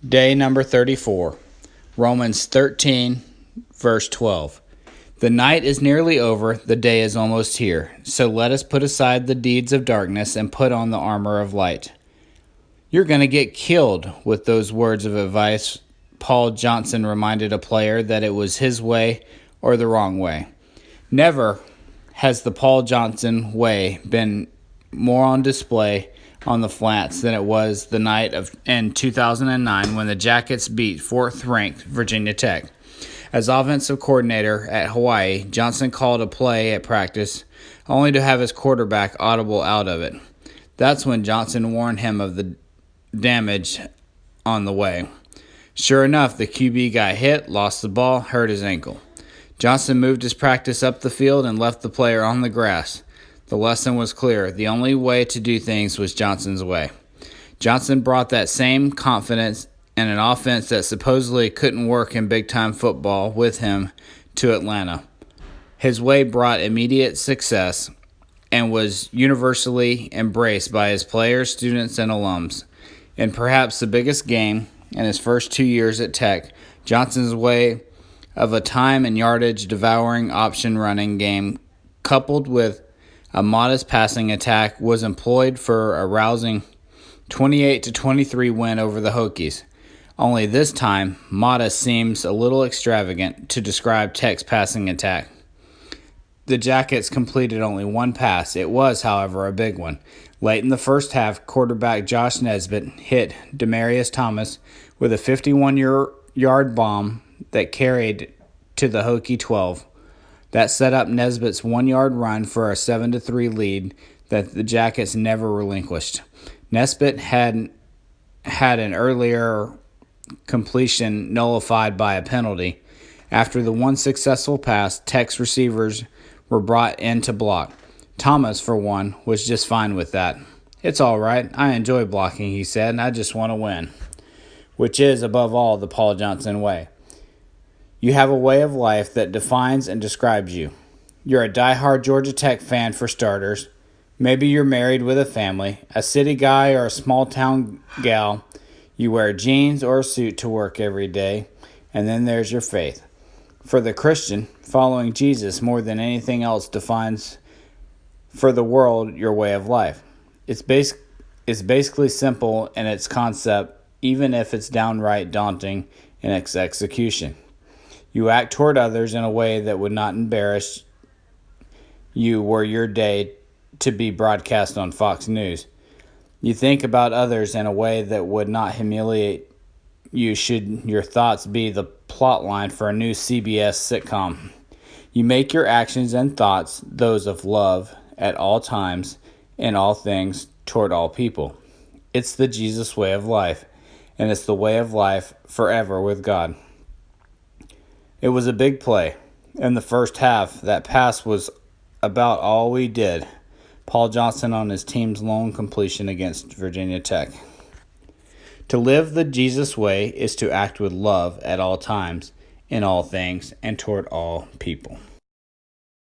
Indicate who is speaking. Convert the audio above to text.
Speaker 1: Day number 34, Romans 13, verse 12. The night is nearly over, the day is almost here. So let us put aside the deeds of darkness and put on the armor of light. You're going to get killed with those words of advice. Paul Johnson reminded a player that it was his way or the wrong way. Never has the Paul Johnson way been more on display on the flats than it was the night in 2009 when the Jackets beat fourth-ranked Virginia Tech. As offensive coordinator at Hawaii, Johnson called a play at practice only to have his quarterback audible out of it. That's when Johnson warned him of the damage on the way. Sure enough, the QB got hit, lost the ball, hurt his ankle. Johnson moved his practice up the field and left the player on the grass. The lesson was clear. The only way to do things was Johnson's way. Johnson brought that same confidence and an offense that supposedly couldn't work in big-time football with him to Atlanta. His way brought immediate success and was universally embraced by his players, students, and alums. In perhaps the biggest game in his first 2 years at Tech, Johnson's way of a time and yardage devouring option running game coupled with a modest passing attack was employed for a rousing 28-23 win over the Hokies. Only this time, modest seems a little extravagant to describe Tech's passing attack. The Jackets completed only one pass. It was, however, a big one. Late in the first half, quarterback Josh Nesbitt hit Demaryius Thomas with a 51-yard bomb that carried to the Hokie 12. That set up Nesbitt's 1-yard run for a 7-3 lead that the Jackets never relinquished. Nesbitt had an earlier completion nullified by a penalty. After the one successful pass, Tech's receivers were brought in to block. Thomas, for one, was just fine with that. "It's all right. I enjoy blocking," he said. "I just want to win," which is, above all, the Paul Johnson way. You have a way of life that defines and describes you. You're a diehard Georgia Tech fan for starters. Maybe you're married with a family, a city guy or a small-town gal. You wear jeans or a suit to work every day, and then there's your faith. For the Christian, following Jesus more than anything else defines for the world your way of life. It's basically simple in its concept, even if it's downright daunting in its execution. You act toward others in a way that would not embarrass you were your day to be broadcast on Fox News. You think about others in a way that would not humiliate you should your thoughts be the plotline for a new CBS sitcom. You make your actions and thoughts those of love at all times, in all things, toward all people. It's the Jesus way of life, and it's the way of life forever with God. It was a big play. In the first half, that pass was about all we did. Paul Johnson on his team's lone completion against Virginia Tech. To live the Jesus way is to act with love at all times, in all things, and toward all people.